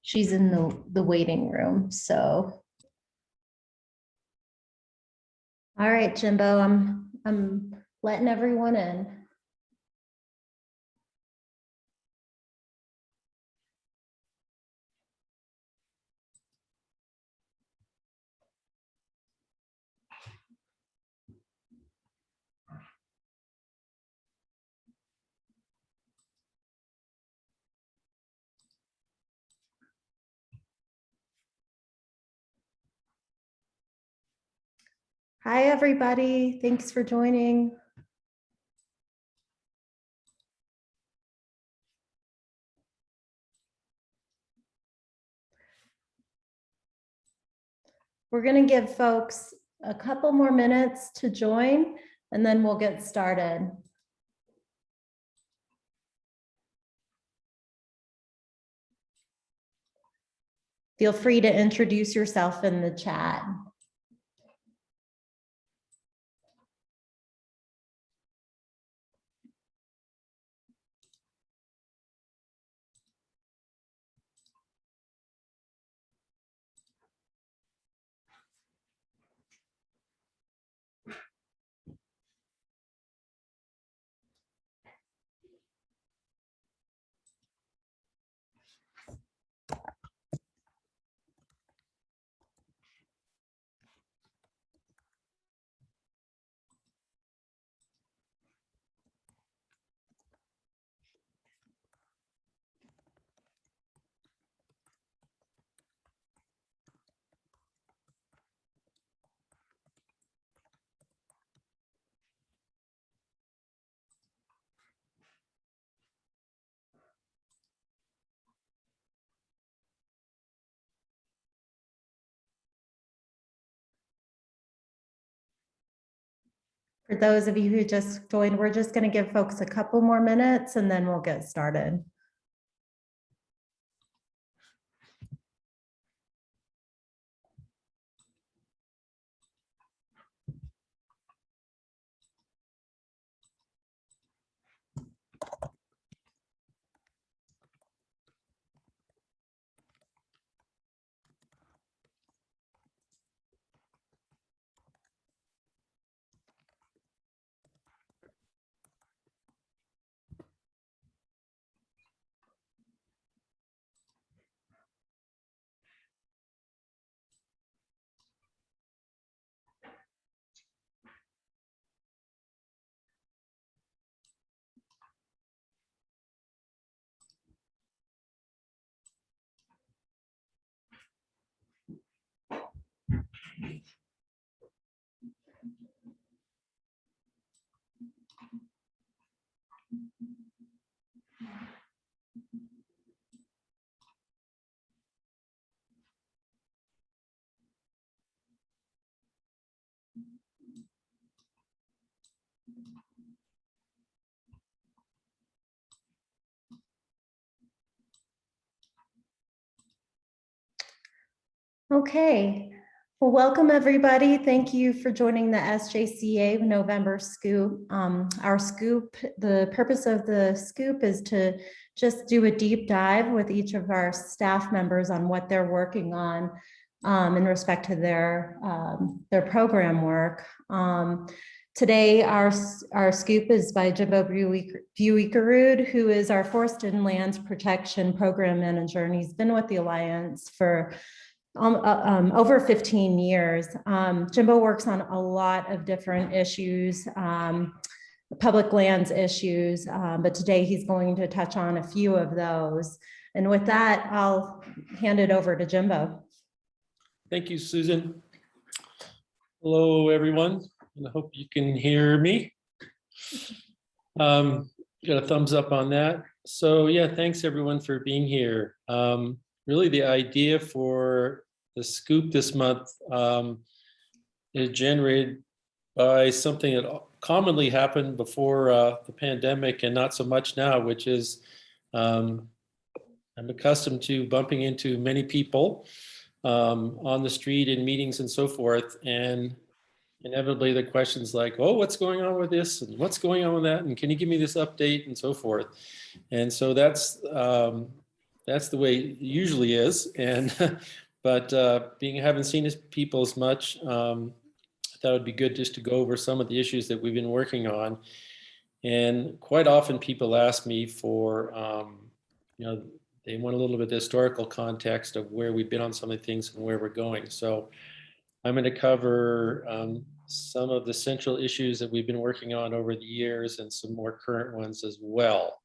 She's in the waiting room, so. All right, Jimbo, I'm letting everyone in. Hi, everybody. Thanks for joining. We're going to give folks a couple more minutes to join, and then we'll get started. Feel free to introduce yourself in the chat. For those of you who just joined, we're just going to give folks a couple more minutes and then we'll get started. Okay, well, welcome everybody. Thank you for joining the SJCA November Scoop. Our scoop, the purpose of the scoop is to just do a deep dive with each of our staff members on what they're working on in respect to their program work. Today, our scoop is by Jimbo Buickerood, who is our Forest and Lands Protection Program Manager, and he's been with the Alliance for over 15 years. Jimbo works on a lot of different issues, public lands issues, but today he's going to touch on a few of those. And with that, I'll hand it over to Jimbo. Thank you, Susan. Hello, everyone. I hope you can hear me. Got a thumbs up on that. So yeah, thanks everyone for being here. Really the idea for the scoop this month is generated by something that commonly happened before the pandemic and not so much now, which is I'm accustomed to bumping into many people on the street in meetings and so forth, and inevitably the questions like, oh, what's going on with this and what's going on with that, and can you give me this update and so forth. And so that's that's the way it usually is. And but haven't seen people as much, I thought it'd be good just to go over some of the issues that we've been working on. And quite often people ask me for, they want a little bit of historical context of where we've been on some of the things and where we're going. So I'm going to cover some of the central issues that we've been working on over the years and some more current ones as well.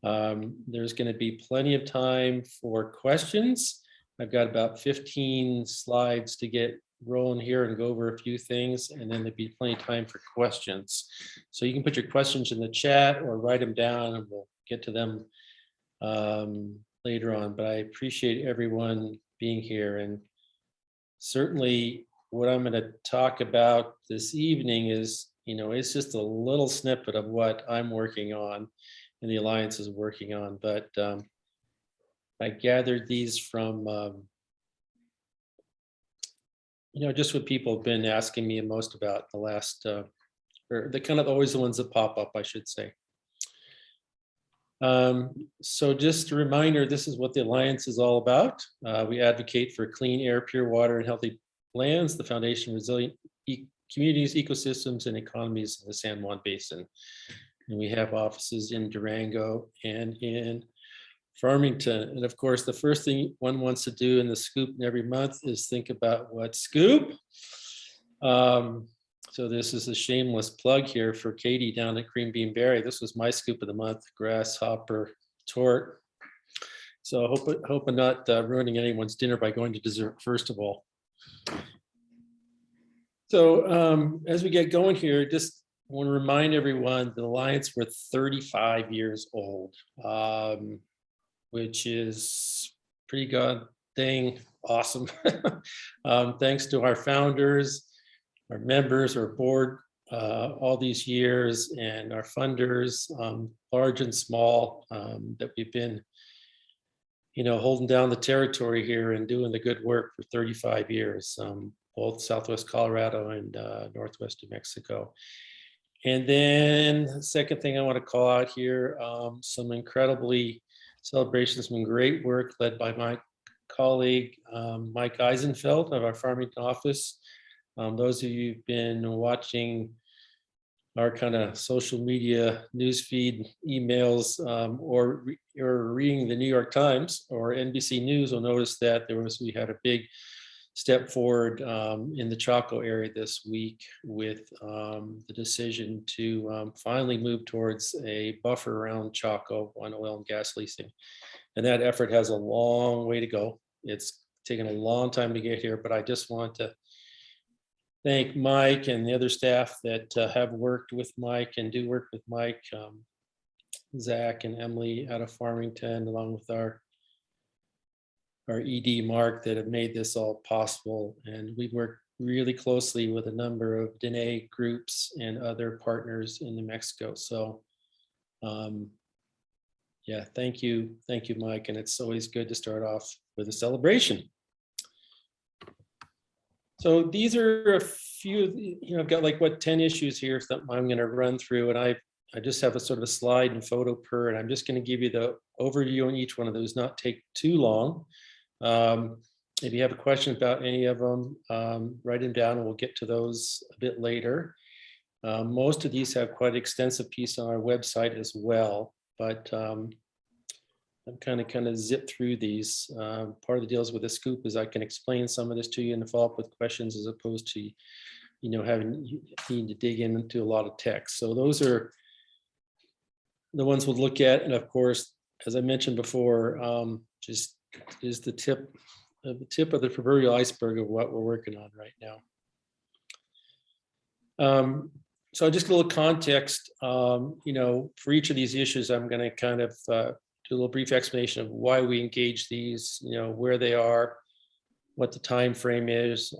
There's going to be plenty of time for questions. I've got about 15 slides to get rolling here and go over a few things, and then there'll be plenty of time for questions. So you can put your questions in the chat or write them down and we'll get to them later on. But I appreciate everyone being here, and certainly what I'm going to talk about this evening is, it's just a little snippet of what I'm working on and the Alliance is working on. But I gathered these from, just what people have been asking me most about the last, or the kind of always the ones that pop up, I should say. So just a reminder, this is what the Alliance is all about. We advocate for clean air, pure water, and healthy lands, the foundation of resilient communities, ecosystems, and economies in the San Juan Basin. And we have offices in Durango and in Farmington. And of course, the first thing one wants to do in the scoop every month is think about what scoop. So this is a shameless plug here for Katie down at Cream Bean Berry. This was my scoop of the month, grasshopper tort. So I hope I'm not ruining anyone's dinner by going to dessert first of all. So as we get going here, just want to remind everyone the Alliance, we're 35 years old, which is pretty god dang awesome. Thanks to our founders, our members, our board, all these years, and our funders, large and small, that we've been, holding down the territory here and doing the good work for 35 years, both Southwest Colorado and Northwest New Mexico. And then the second thing I want to call out here, some incredibly celebrations, some great work led by my colleague, Mike Eisenfeld of our Farmington office. Those of you who've been watching our kind of social media newsfeed emails, or reading the New York Times or NBC News will notice that we had a big step forward in the Chaco area this week with the decision to finally move towards a buffer around Chaco on oil and gas leasing. And that effort has a long way to go. It's taken a long time to get here, but I just want to thank Mike and the other staff that have worked with Mike and do work with Mike, Zach and Emily out of Farmington, along with our ED Mark, that have made this all possible. And we've worked really closely with a number of Dene groups and other partners in New Mexico. So yeah, thank you, Mike. And it's always good to start off with a celebration. So these are a few, I've got like 10 issues here that I'm going to run through, and I just have a sort of a slide and photo per, and I'm just going to give you the overview on each one of those, not take too long. If you have a question about any of them, write them down and we'll get to those a bit later. Most of these have quite an extensive piece on our website as well, but I'm kind of zip through these. Part of the deals with the scoop is I can explain some of this to you and follow up with questions, as opposed to, having to dig into a lot of text. So those are the ones we'll look at. And of course, as I mentioned before, just is the tip of the proverbial iceberg of what we're working on right now. So just a little context, for each of these issues, I'm going to kind of do a little brief explanation of why we engage these, where they are, what the time frame is,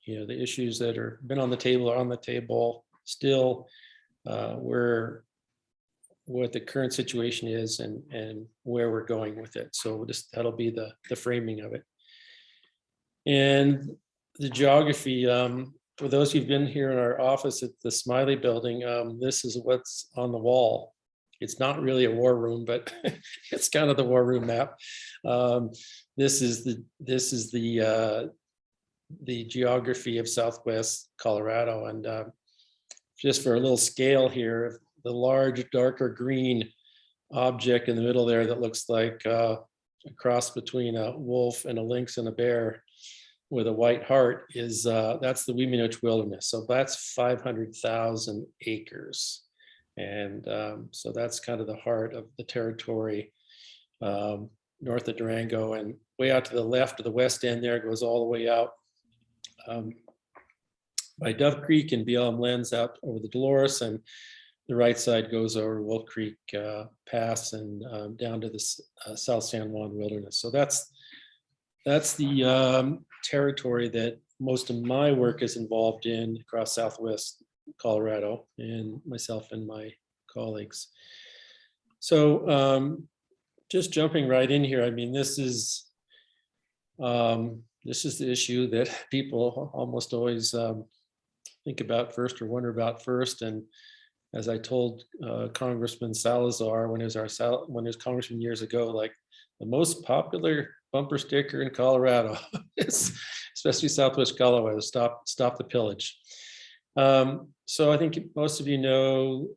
the issues that are been on the table are on the table still, what the current situation is and where we're going with it. So that'll be the framing of it. And the geography, for those who've been here in our office at the Smiley building, this is what's on the wall. it's not really a war room, but it's kind of the war room map. This is the geography of Southwest Colorado, and just for a little scale here, the large darker green object in the middle there that looks like a cross between a wolf and a lynx and a bear with a white heart is that's the Wiminooch Wilderness. So that's 500,000 acres. And so that's kind of the heart of the territory north of Durango, and way out to the left of the west end there goes all the way out by Dove Creek and BLM Lens out over the Dolores, and the right side goes over Wolf Creek Pass and down to the South San Juan Wilderness. So that's the territory that most of my work is involved in across Southwest Colorado, and myself and my colleagues. So just jumping right in here, I mean, this is the issue that people almost always think about first or wonder about first. And as I told Congressman Salazar when he was congressman years ago, like the most popular bumper sticker in Colorado is, especially Southwest Colorado, stop the pillage. So I think most of you know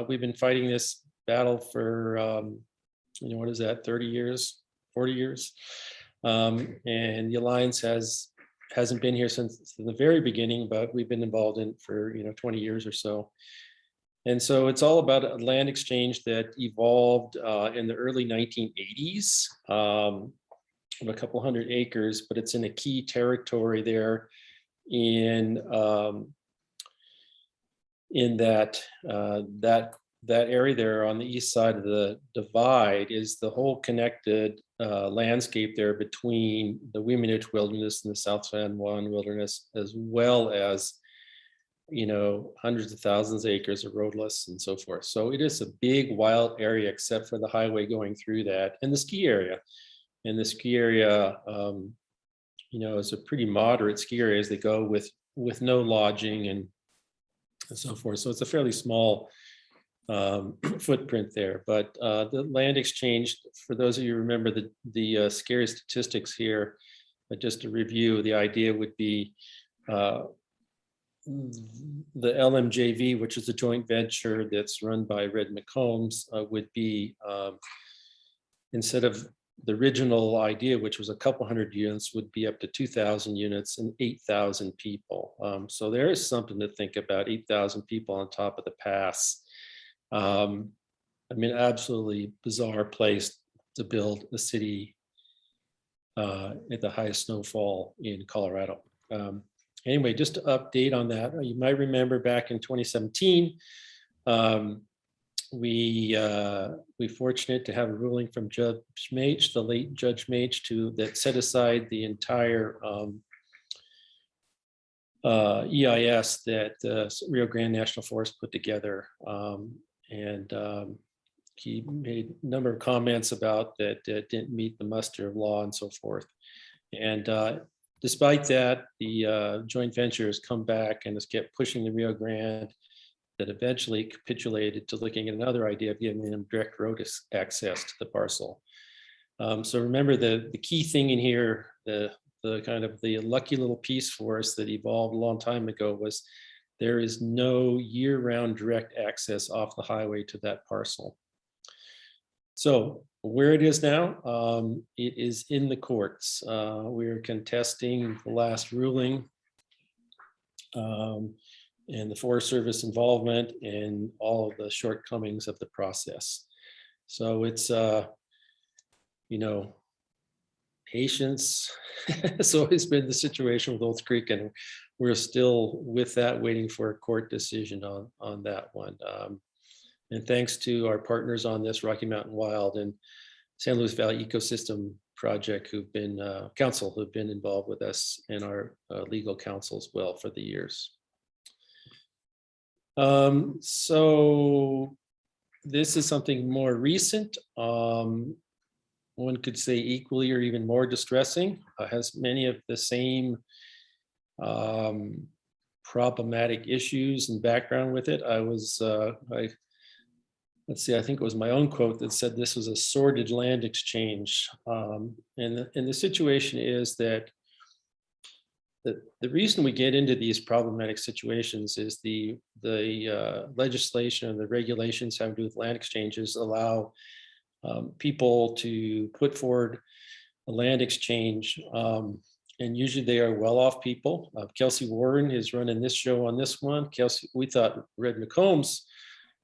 we've been fighting this battle for what is that, 30 years, 40 years, and the Alliance hasn't been here since the very beginning, but we've been involved in for 20 years or so. And so it's all about a land exchange that evolved in the early 1980s of a couple hundred acres, but it's in a key territory there in that area there on the east side of the divide is the whole connected landscape there between the Wiminooch Wilderness and the South San Juan Wilderness, as well as hundreds of thousands of acres of roadless and so forth. So it is a big wild area, except for the highway going through that and the ski area. And the ski area, is a pretty moderate ski area as they go with no lodging and so forth. So it's a fairly small footprint there. But the land exchange, for those of you who remember the scary statistics here, just to review, the idea would be the LMJV, which is a joint venture that's run by Red McCombs, would be instead of the original idea, which was a couple hundred units, would be up to 2,000 units and 8,000 people. So there is something to think about, 8,000 people on top of the pass. Absolutely bizarre place to build a city at the highest snowfall in Colorado. Anyway, just to update on that, you might remember back in 2017, we fortunate to have a ruling from Judge Mage, the late Judge Mage, that set aside the entire EIS that Rio Grande National Forest put together, and he made a number of comments about that didn't meet the muster of law and so forth. And despite that, the joint venture has come back and has kept pushing the Rio Grande, that eventually capitulated to looking at another idea of giving them direct road access to the parcel. So remember the key thing in here, the kind of the lucky little piece for us that evolved a long time ago was there is no year-round direct access off the highway to that parcel. So where it is now, it is in the courts. We're contesting the last ruling and the Forest Service involvement and all of the shortcomings of the process. So it's, patience has always been the situation with Old Creek, and we're still with that, waiting for a court decision on that one. And thanks to our partners on this, Rocky Mountain Wild and San Luis Valley Ecosystem Project, who've been involved with us and our legal counsel as well for the years. So this is something more recent. One could say equally or even more distressing, has many of the same problematic issues and background with it. I let's see, I think it was my own quote that said this was a sordid land exchange. And the situation is that the reason we get into these problematic situations is the legislation and the regulations having to do with land exchanges allow people to put forward a land exchange, and usually they are well-off people. Kelsey Warren is running this show on this one. Kelsey, we thought Red McCombs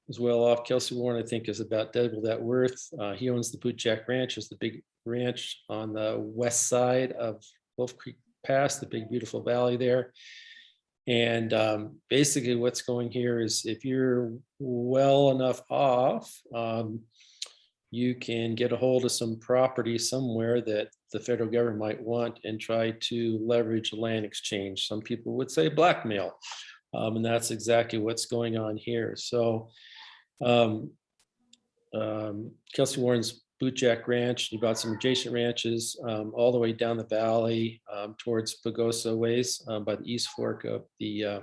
was well off. Kelsey Warren, I think, is about double that worth. He owns the Bootjack Ranch, is the big ranch on the west side of Wolf Creek Pass, the big beautiful valley there. And basically what's going here is if you're well enough off, you can get a hold of some property somewhere that the federal government might want and try to leverage a land exchange. Some people would say blackmail, and that's exactly what's going on here. So Kelsey Warren's Bootjack Ranch, he bought some adjacent ranches all the way down the valley towards Pagosa ways by the East Fork of the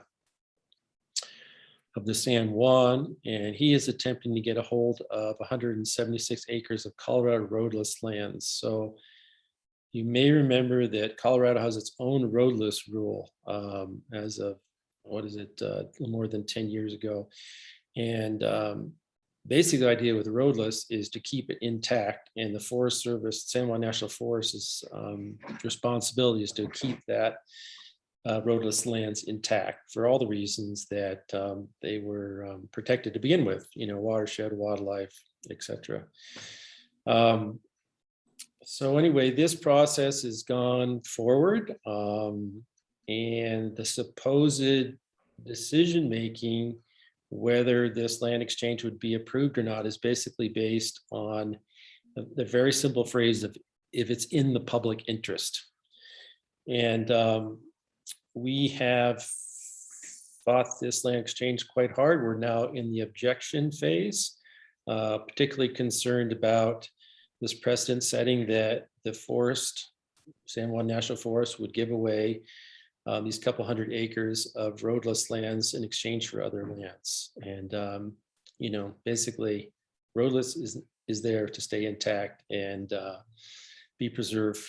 San Juan, and he is attempting to get a hold of 176 acres of Colorado roadless lands. So you may remember that Colorado has its own roadless rule as of, more than 10 years ago. And basically the idea with roadless is to keep it intact, and the Forest Service, San Juan National Forest's responsibility is to keep that roadless lands intact for all the reasons that they were protected to begin with, watershed, wildlife, etc. So anyway, this process has gone forward, and the supposed decision-making, whether this land exchange would be approved or not, is basically based on the very simple phrase of if it's in the public interest. And we have fought this land exchange quite hard. We're now in the objection phase, particularly concerned about this precedent setting that the forest, San Juan National Forest, would give away these couple hundred acres of roadless lands in exchange for other lands. And, basically roadless is there to stay intact and be preserved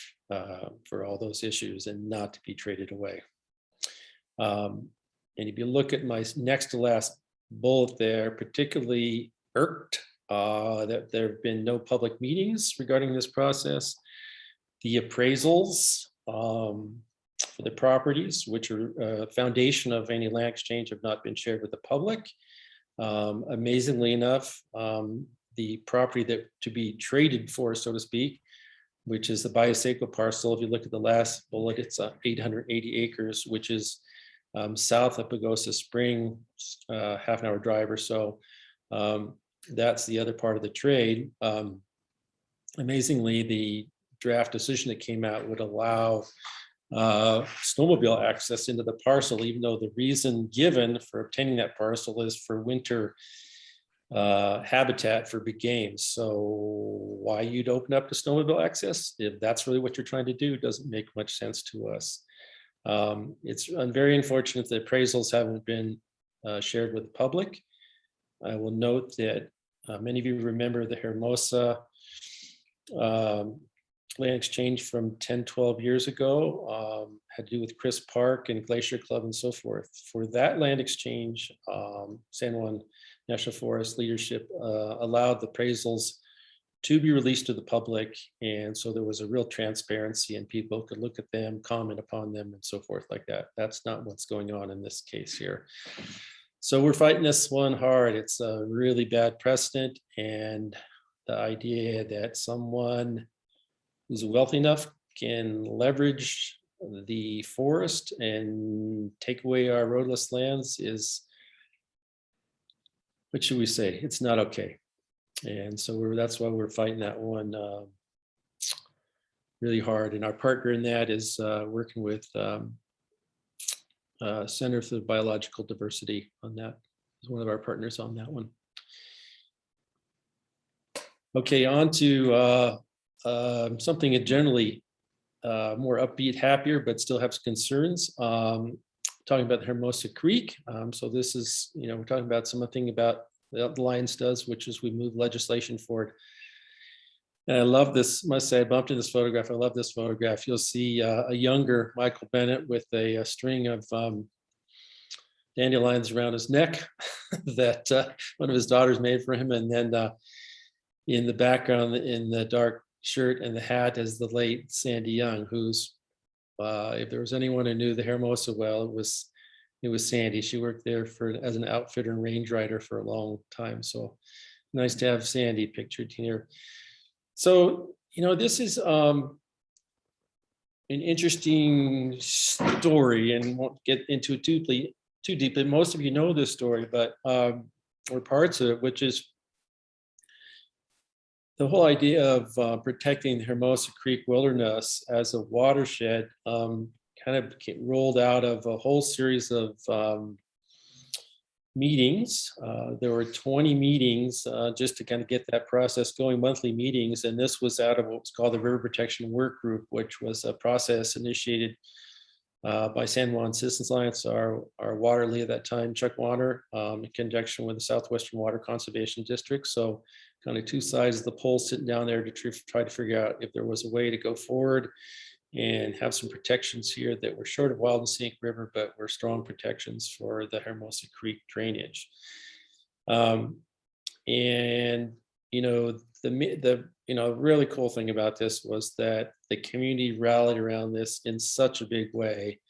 for all those issues and not to be traded away. And if you look at my next to last bullet there, particularly irked that there have been no public meetings regarding this process. The appraisals for the properties, which are foundation of any land exchange, have not been shared with the public. Amazingly enough, the property that to be traded for, so to speak, which is the Buickerood parcel, if you look at the last bullet, it's 880 acres, which is south of Pagosa Spring, half an hour drive or so. That's the other part of the trade. Amazingly, the draft decision that came out would allow snowmobile access into the parcel, even though the reason given for obtaining that parcel is for winter habitat for big game. So why you'd open up to snowmobile access, if that's really what you're trying to do, doesn't make much sense to us. It's very unfortunate that appraisals haven't been shared with the public. I will note that many of you remember the Hermosa land exchange from 10, 12 years ago, had to do with Chris Park and Glacier Club and so forth. For that land exchange, San Juan National Forest leadership allowed the appraisals to be released to the public. And so there was a real transparency and people could look at them, comment upon them and so forth like that. That's not what's going on in this case here. So we're fighting this one hard. It's a really bad precedent. And the idea that someone who's wealthy enough can leverage the forest and take away our roadless lands is, what should we say? It's not okay. And so that's why we're fighting that one really hard. And our partner in that is working with Center for Biological Diversity on that. Is one of our partners on that one. Okay, on to something that generally more upbeat, happier, but still have concerns. Talking about the Hermosa Creek. So this is, we're talking about something about the Alliance does, which is we move legislation forward. And I love this, must say, I bumped into this photograph. I love this photograph. You'll see a younger Michael Bennett with a string of dandelions around his neck that one of his daughters made for him. And then in the background, in the dark shirt and the hat, is the late Sandy Young, who's, if there was anyone who knew the Hermosa well, it was Sandy. She worked there as an outfitter and range rider for a long time. So nice to have Sandy pictured here. So, this is an interesting story, and won't get into it too deeply. Most of you know this story, but or parts of it, which is the whole idea of protecting the Hermosa Creek Wilderness as a watershed. Kind of rolled out of a whole series of meetings. There were 20 meetings just to kind of get that process going, monthly meetings. And this was out of what was called the River Protection Work Group, which was a process initiated by San Juan Citizens Alliance, our water lead at that time, Chuck Warner, in conjunction with the Southwestern Water Conservation District. So kind of two sides of the pole sitting down there to try to figure out if there was a way to go forward and have some protections here that were short of Wild and Scenic River, but were strong protections for the Hermosa Creek drainage. And the really cool thing about this was that the community rallied around this in such a big way,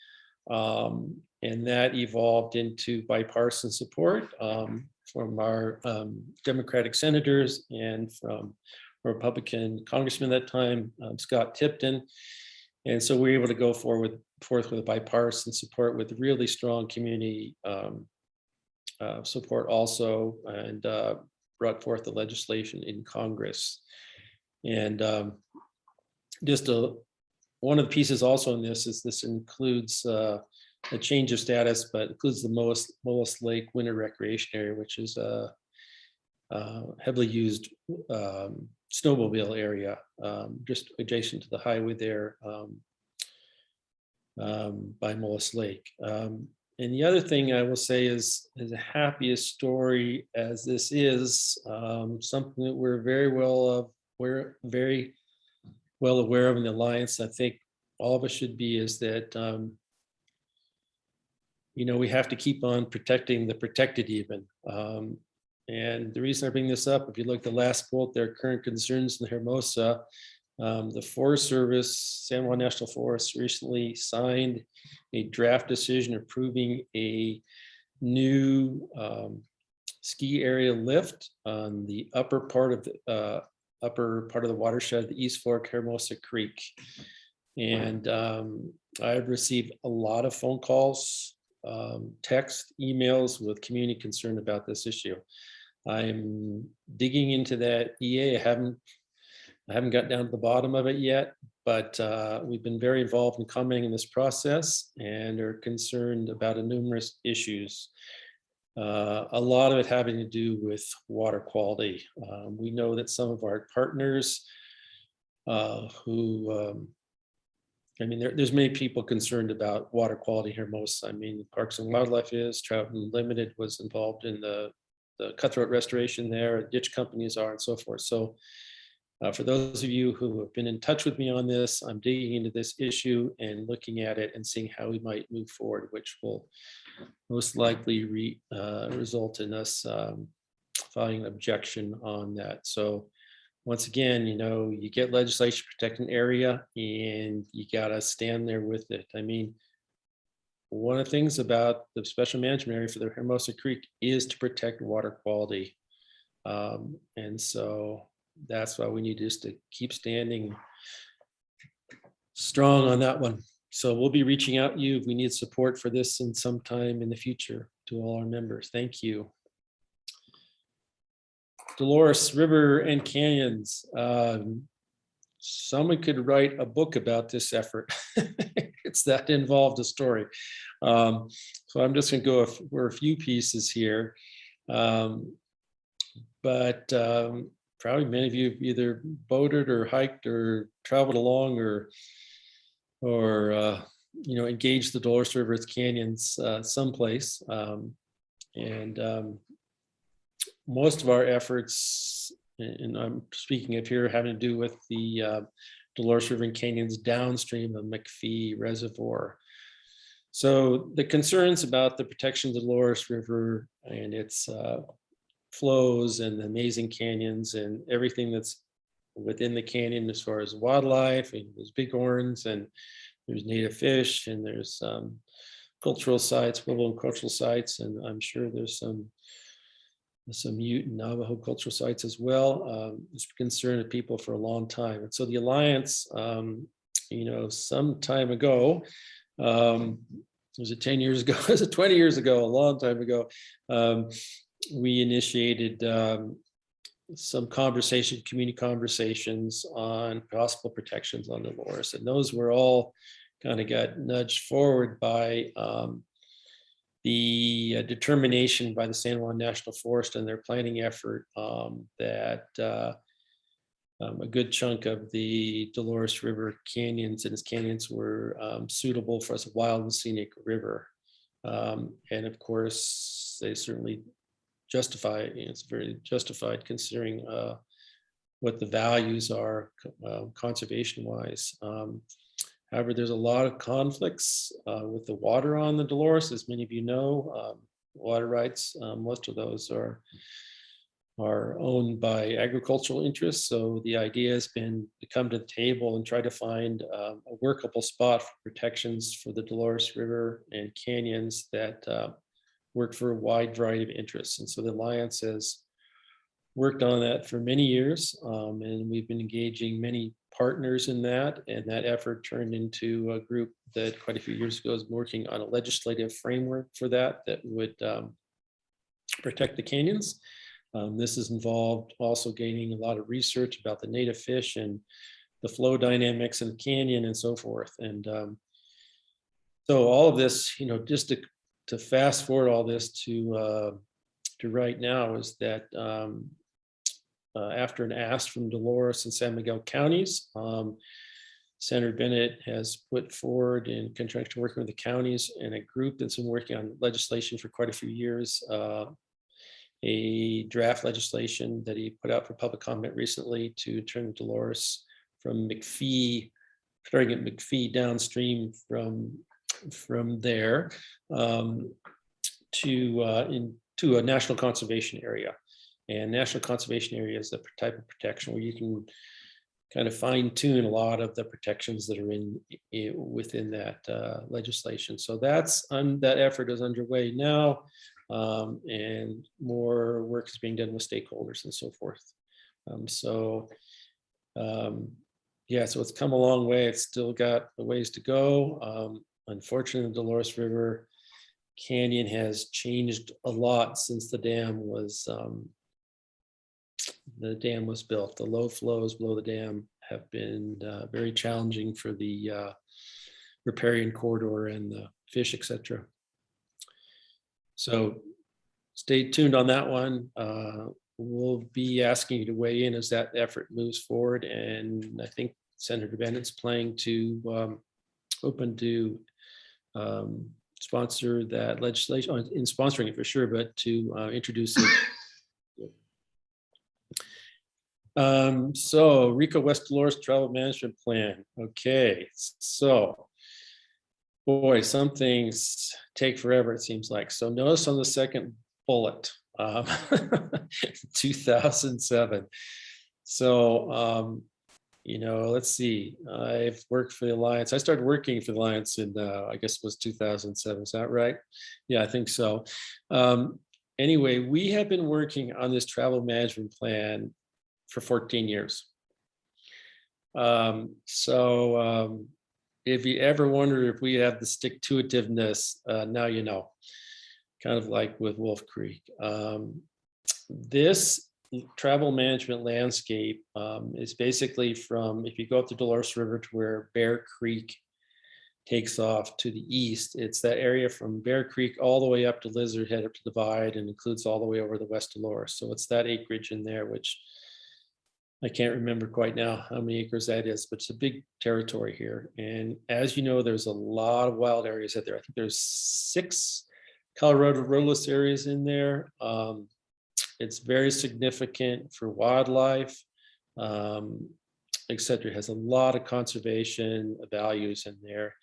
and that evolved into bipartisan support from our Democratic senators and from Republican congressman at that time, Scott Tipton. And so we were able to go forth with a bipartisan support with really strong community support also, and brought forth the legislation in Congress. And one of the pieces also in this is this includes a change of status, but includes the Mullis Lake Winter Recreation Area, which is a heavily used snowmobile area, just adjacent to the highway there by Mullis Lake. And the other thing I will say is the happiest story as this is, something that we're very well aware of in the Alliance, I think all of us should be, is that we have to keep on protecting the protected even. And the reason I bring this up, if you look at the last bullet, there are current concerns in the Hermosa. The Forest Service, San Juan National Forest, recently signed a draft decision approving a new ski area lift on the upper part of the watershed of the East Fork Hermosa Creek. And I've received a lot of phone calls, text, emails with community concern about this issue. I'm digging into that EA. I haven't got down to the bottom of it yet, but we've been very involved in commenting in this process and are concerned about numerous issues. A lot of it having to do with water quality. We know that some of our partners there's many people concerned about water quality here. Parks and Wildlife is, Trout Unlimited was involved in the cutthroat restoration there, ditch companies are, and so forth. So for those of you who have been in touch with me on this, I'm digging into this issue and looking at it and seeing how we might move forward, which will most likely result in us filing an objection on that. So once again, you get legislation protecting an area and you gotta stand there with it. One of the things about the special management area for the Hermosa Creek is to protect water quality. And so that's why we need just to keep standing strong on that one. So we'll be reaching out to you if we need support for this in some time in the future to all our members. Thank you. Dolores, River and Canyons. Someone could write a book about this effort. It's that involved a story. So I'm just going to go over a few pieces here. But probably many of you have either boated or hiked or traveled along or engaged the Dolores River, its canyons someplace. most of our efforts, and I'm speaking of here, having to do with the Dolores River and canyons downstream of McPhee Reservoir. So the concerns about the protection of the Dolores River and its flows and the amazing canyons and everything that's within the canyon as far as wildlife, and there's bighorns and there's native fish and there's cultural sites, woodland cultural sites, and I'm sure there's some Ute and Navajo cultural sites as well. It's a concern of people for a long time. And so the Alliance, some time ago, was it 10 years ago? Was it 20 years ago? A long time ago, we initiated some community conversations on possible protections on the Dolores. And those were all kind of got nudged forward by the determination by the San Juan National Forest and their planning effort that a good chunk of the Dolores River canyons and its canyons were suitable for as a wild and scenic river. And of course, they certainly justify it. It's very justified considering what the values are conservation wise. However, there's a lot of conflicts with the water on the Dolores, as many of you know. Water rights, most of those are owned by agricultural interests. So the idea has been to come to the table and try to find a workable spot for protections for the Dolores River and canyons that work for a wide variety of interests. And so the Alliance has worked on that for many years, and we've been engaging many partners in that, and that effort turned into a group that quite a few years ago was working on a legislative framework for that would protect the canyons. This has involved also gaining a lot of research about the native fish and the flow dynamics in the canyon and so forth. And so all of this, just to fast forward all this to right now, is that after an ask from Dolores and San Miguel counties, Senator Bennett has put forward, in conjunction working with the counties and a group that's been working on legislation for quite a few years, a draft legislation that he put out for public comment recently to turn Dolores from McPhee, starting at McPhee downstream from there into a national conservation area. And national conservation area is a type of protection where you can kind of fine tune a lot of the protections that are within that legislation. So that effort is underway now, and more work is being done with stakeholders and so forth. So it's come a long way. It's still got a ways to go. Unfortunately, the Dolores River Canyon has changed a lot since the dam was built. The low flows below the dam have been very challenging for the riparian corridor and the fish, etc. So stay tuned on that one. We'll be asking you to weigh in as that effort moves forward. And I think Senator Bennett's planning to open to sponsor that legislation, in sponsoring it for sure, but to introduce it. So Rico West Dolores Travel Management Plan. Okay, so boy, some things take forever, it seems like. So notice on the second bullet, 2007. So, let's see. I've worked for the Alliance. I started working for the Alliance in, I guess it was 2007. Is that right? Yeah, I think so. Anyway, we have been working on this travel management plan for 14 years. If you ever wonder if we have the stick-to-itiveness, now you know, kind of like with Wolf Creek. This travel management landscape is basically from, if you go up the Dolores River to where Bear Creek takes off to the east, it's that area from Bear Creek all the way up to Lizard Head, up to the Divide, and includes all the way over the West Dolores. So it's that acreage in there, which I can't remember quite now how many acres that is, but it's a big territory here. And as you know, there's a lot of wild areas out there. I think there's 6 Colorado roadless areas in there. It's very significant for wildlife, et cetera. It has a lot of conservation values in there.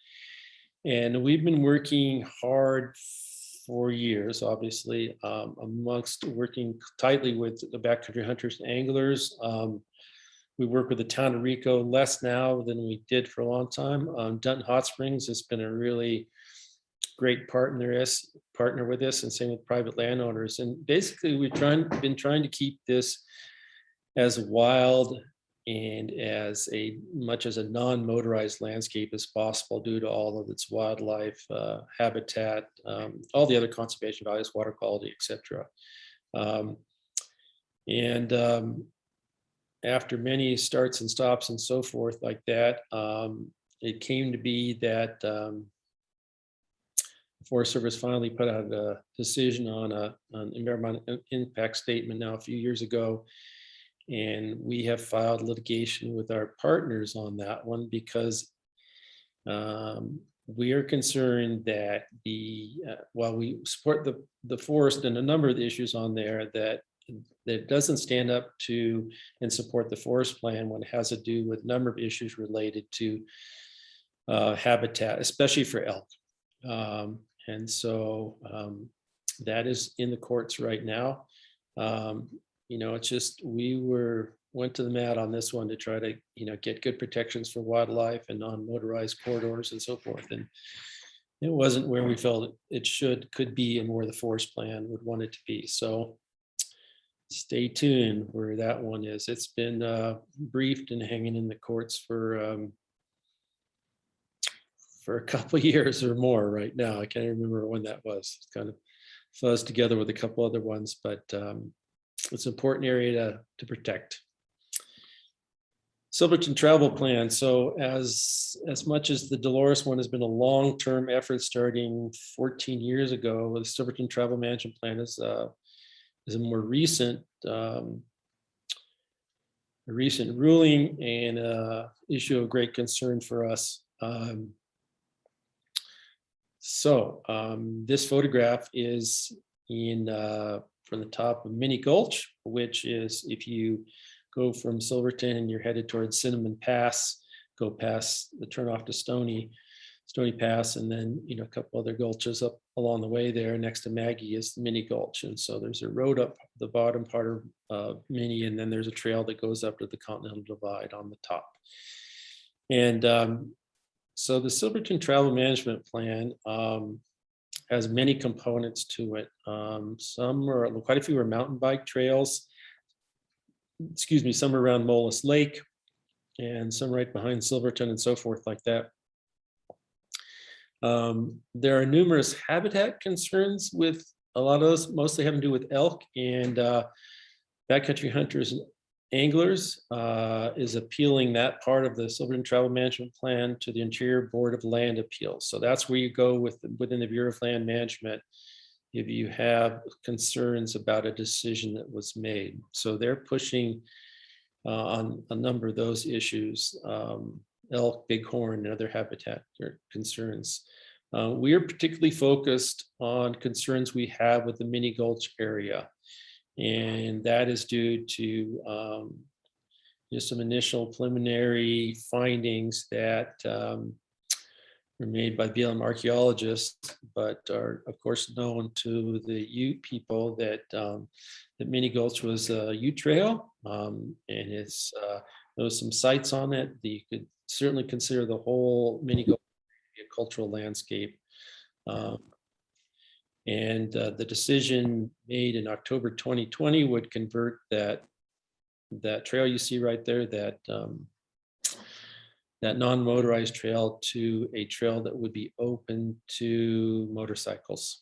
And we've been working hard for years, obviously, amongst working tightly with the backcountry hunters and anglers. We work with the town of Rico less now than we did for a long time. Dunton Hot Springs has been a really great partner with us, and same with private landowners. And basically, we've been trying to keep this as wild and as much as a non-motorized landscape as possible, due to all of its wildlife, habitat, all the other conservation values, water quality, etc. After many starts and stops and so forth like that, it came to be that the Forest Service finally put out a decision on an environmental impact statement now a few years ago. And we have filed litigation with our partners on that one because we are concerned that while we support the forest and a number of the issues on there, that doesn't stand up to and support the forest plan when it has to do with a number of issues related to habitat, especially for elk. And so that is in the courts right now. It's just went to the mat on this one to try to get good protections for wildlife and non-motorized corridors and so forth. And it wasn't where we felt it could be, and where the forest plan would want it to be. So stay tuned where that one is. It's been briefed and hanging in the courts for a couple of years or more right now. I can't remember when that was. It's kind of fuzzed together with a couple other ones, but it's an important area to protect. Silverton travel plan. So as much as the Dolores one has been a long-term effort starting 14 years ago, the Silverton travel management plan is a more recent ruling and issue of great concern for us. This photograph is from the top of Mini Gulch, which is, if you go from Silverton and you're headed towards Cinnamon Pass, go past the turnoff to Stony Pass, and then a couple other gulches up along the way there. Next to Maggie is the Mini Gulch, and so there's a road up the bottom part of Mini, and then there's a trail that goes up to the Continental Divide on the top. And so the Silverton Travel Management Plan has many components to it. Quite a few are mountain bike trails. Some around Mollis Lake, and some right behind Silverton and so forth like that. There are numerous habitat concerns with a lot of those, mostly having to do with elk, and backcountry hunters and anglers is appealing that part of the Silverton Travel Management Plan to the Interior Board of Land Appeals. So that's where you go within the Bureau of Land Management if you have concerns about a decision that was made. So they're pushing on a number of those issues, elk, bighorn, and other habitat concerns. We are particularly focused on concerns we have with the Mini Gulch area. And that is due to just some initial preliminary findings that were made by BLM archaeologists, but are of course known to the Ute people that Mini Gulch was a Ute trail, and there was some sites on it that you could certainly consider the whole Mini Gulch a cultural landscape. And the decision made in October 2020 would convert that trail you see right there, that non-motorized trail, to a trail that would be open to motorcycles,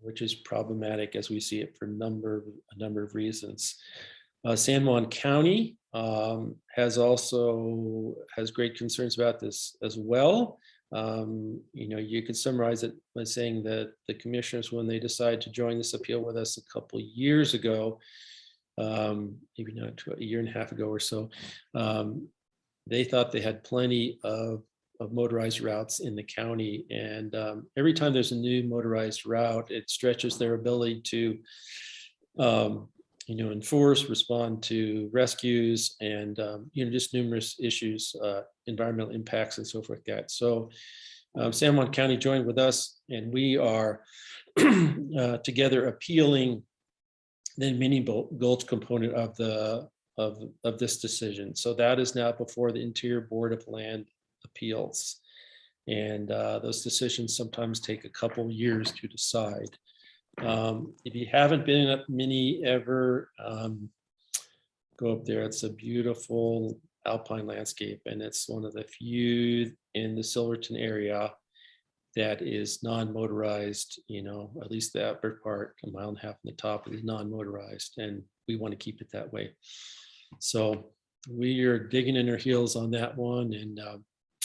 which is problematic as we see it for a number of reasons. San Juan County has great concerns about this as well. You could summarize it by saying that the commissioners, when they decided to join this appeal with us a couple of years ago, maybe not a year and a half ago or so, they thought they had plenty of motorized routes in the county. And every time there's a new motorized route, it stretches their ability to enforce, respond to rescues, and just numerous issues, environmental impacts, and so forth. That so San Juan County joined with us, and we are together appealing the mini gulch component of this decision. So that is now before the Interior Board of Land Appeals, and those decisions sometimes take a couple years to decide. If you haven't been up Mini ever, go up there. It's a beautiful alpine landscape, and it's one of the few in the Silverton area that is non-motorized, at least the upper part, a mile and a half on the top is non-motorized, and we want to keep it that way. So we are digging in our heels on that one, and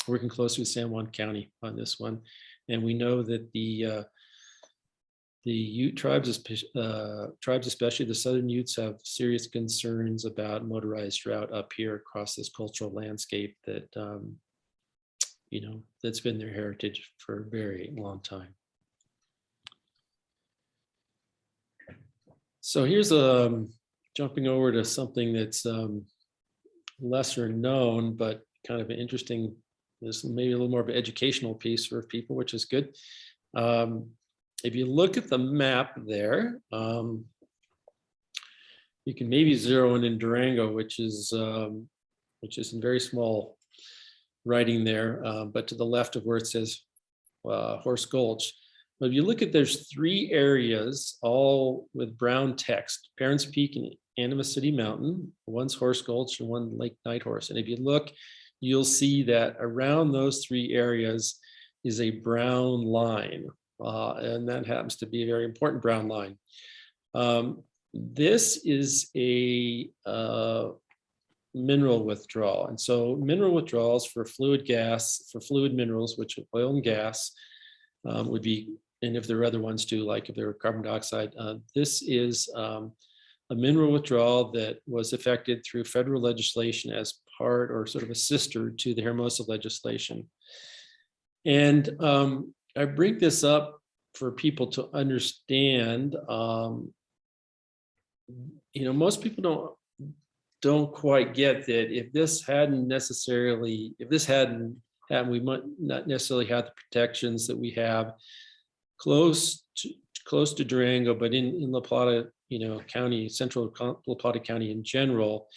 working closely with San Juan County on this one. And we know that the Ute tribes, especially the Southern Utes, have serious concerns about motorized route up here across this cultural landscape that, that's been their heritage for a very long time. So here's jumping over to something that's lesser known, but kind of an interesting, this maybe a little more of an educational piece for people, which is good. If you look at the map there, you can maybe zero in Durango, which is in very small writing there, but to the left of where it says Horse Gulch. But if you look at, there's 3 areas, all with brown text: Parents Peak and Animas City Mountain, one's Horse Gulch and one Lake Nighthorse. And if you look, you'll see that around those 3 areas is a brown line. And that happens to be a very important brown line. This is a mineral withdrawal. And so mineral withdrawals for fluid gas, for fluid minerals, which oil and gas would be, and if there are other ones too, like if there were carbon dioxide, this is a mineral withdrawal that was effected through federal legislation as part, or sort of a sister to the Hermosa legislation. And I bring this up for people to understand. Most people don't quite get that if this hadn't happened, we might not necessarily have the protections that we have close to Durango, but in La Plata, County, central La Plata County in general,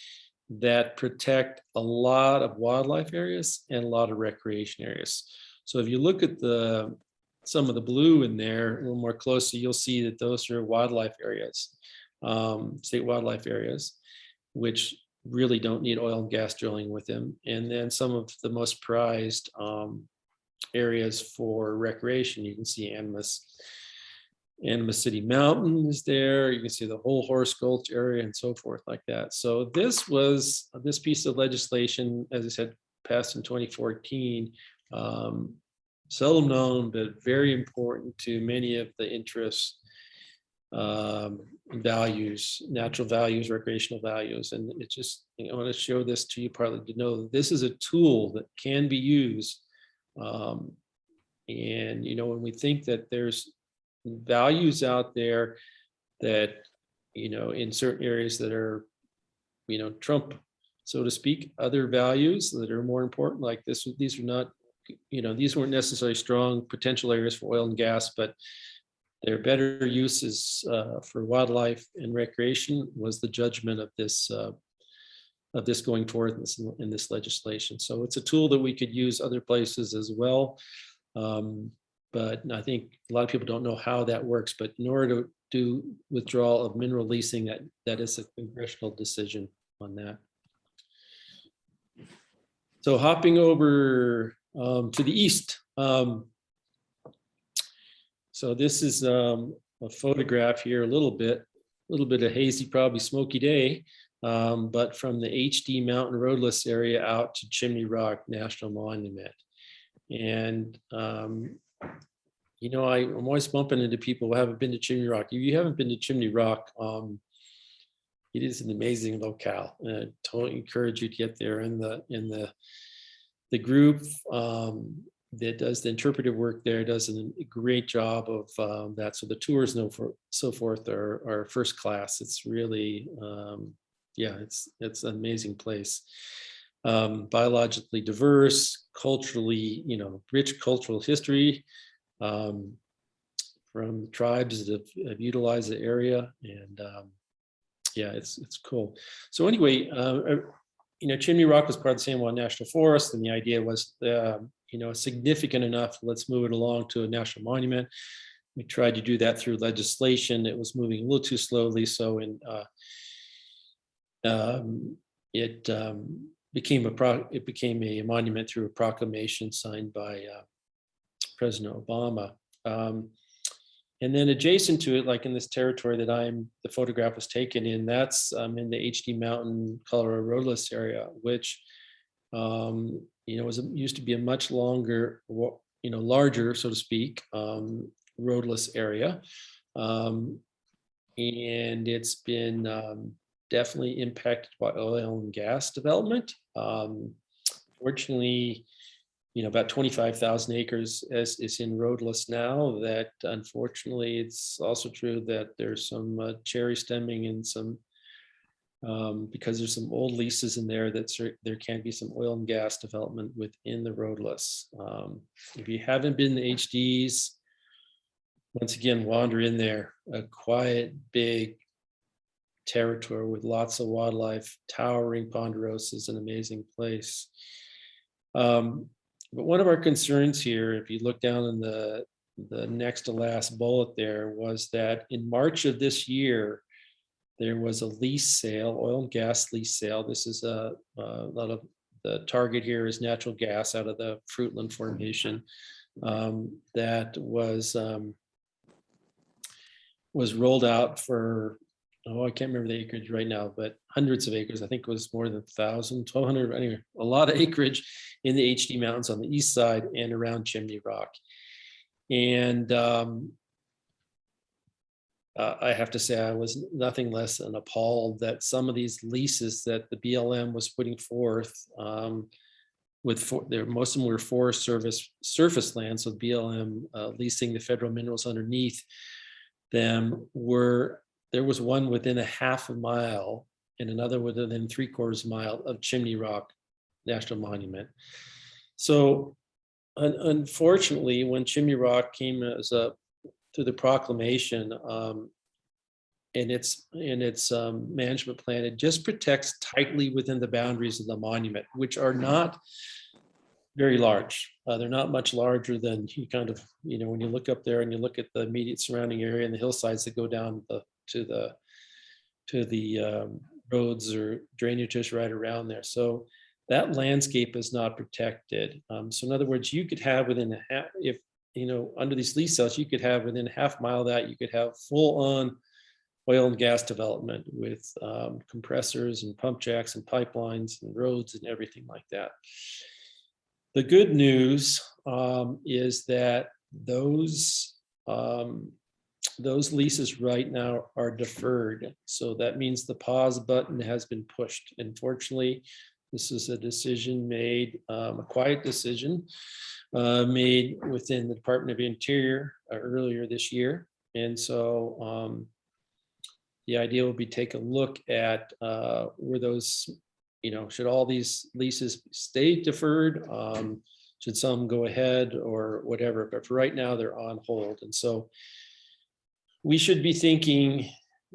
that protect a lot of wildlife areas and a lot of recreation areas. So if you look at some of the blue in there a little more closely, you'll see that those are wildlife areas, state wildlife areas, which really don't need oil and gas drilling with them. And then some of the most prized areas for recreation, you can see Animas City Mountain is there. You can see the whole Horse Gulch area and so forth like that. So this piece of legislation, as I said, passed in 2014. Seldom known, but very important to many of the interests, values, natural values, recreational values. And it just, I want to show this to you partly to know that this is a tool that can be used. And, when we think that there's values out there that, in certain areas that are, trump, so to speak, other values that are more important, like this, these are not, these weren't necessarily strong potential areas for oil and gas, but their better uses for wildlife and recreation was the judgment of this going forward in this legislation. So it's a tool that we could use other places as well. But I think a lot of people don't know how that works. But in order to do withdrawal of mineral leasing, that is a congressional decision on that. So hopping over to the east. So this is a photograph here, a little bit of hazy, probably smoky day, but from the HD Mountain Roadless area out to Chimney Rock National Monument. And, I'm always bumping into people who haven't been to Chimney Rock. If you haven't been to Chimney Rock, it is an amazing locale. And I totally encourage you to get there. In the group that does the interpretive work there does a great job of that. So the tours and so forth are first class. It's really, yeah, it's an amazing place. Biologically diverse, culturally, rich cultural history from tribes that have utilized the area, and yeah, it's cool. So anyway, Chimney Rock was part of the San Juan National Forest, and the idea was, significant enough. Let's move it along to a national monument. We tried to do that through legislation. It was moving a little too slowly, so it became a monument through a proclamation signed by President Obama. And then adjacent to it, like in this territory that the photograph was taken in, that's in the HD Mountain, Colorado roadless area, which used to be a much longer, larger, so to speak, roadless area. And it's been definitely impacted by oil and gas development. Fortunately, about 25,000 acres is in roadless now. That unfortunately, it's also true that there's some cherry stemming and some, because there's some old leases in there, there can be some oil and gas development within the roadless. If you haven't been to HDs, once again, wander in there. A quiet, big territory with lots of wildlife. Towering ponderosa is an amazing place. But one of our concerns here, if you look down in the next to last bullet there, was that in March of this year, there was a lease sale, oil and gas lease sale. This is a lot of the target here is natural gas out of the Fruitland Formation that was rolled out for, I can't remember the acreage right now, but hundreds of acres. I think it was more than 1,000, 1,200, anyway, a lot of acreage in the HD Mountains on the east side and around Chimney Rock. And I have to say, I was nothing less than appalled that some of these leases that the BLM was putting forth, most of them were Forest Service surface land, so BLM leasing the federal minerals underneath them there was one within a half a mile and another within 3/4 mile of Chimney Rock National Monument. So unfortunately, when Chimney Rock came through the proclamation and its management plan, it just protects tightly within the boundaries of the monument, which are not very large. They're not much larger than you kind of, when you look up there and you look at the immediate surrounding area and the hillsides that go down to the roads or drainages right around there. So that landscape is not protected. So in other words, you could have within a half, if under these lease sales, you could have within a half mile of that, you could have full on oil and gas development with compressors and pump jacks and pipelines and roads and everything like that. The good news is that those leases right now are deferred. So that means the pause button has been pushed. Unfortunately, this is a decision made, a quiet decision made within the Department of Interior earlier this year. And so the idea will be take a look at were those, should all these leases stay deferred? Should some go ahead or whatever? But for right now, they're on hold. And so we should be thinking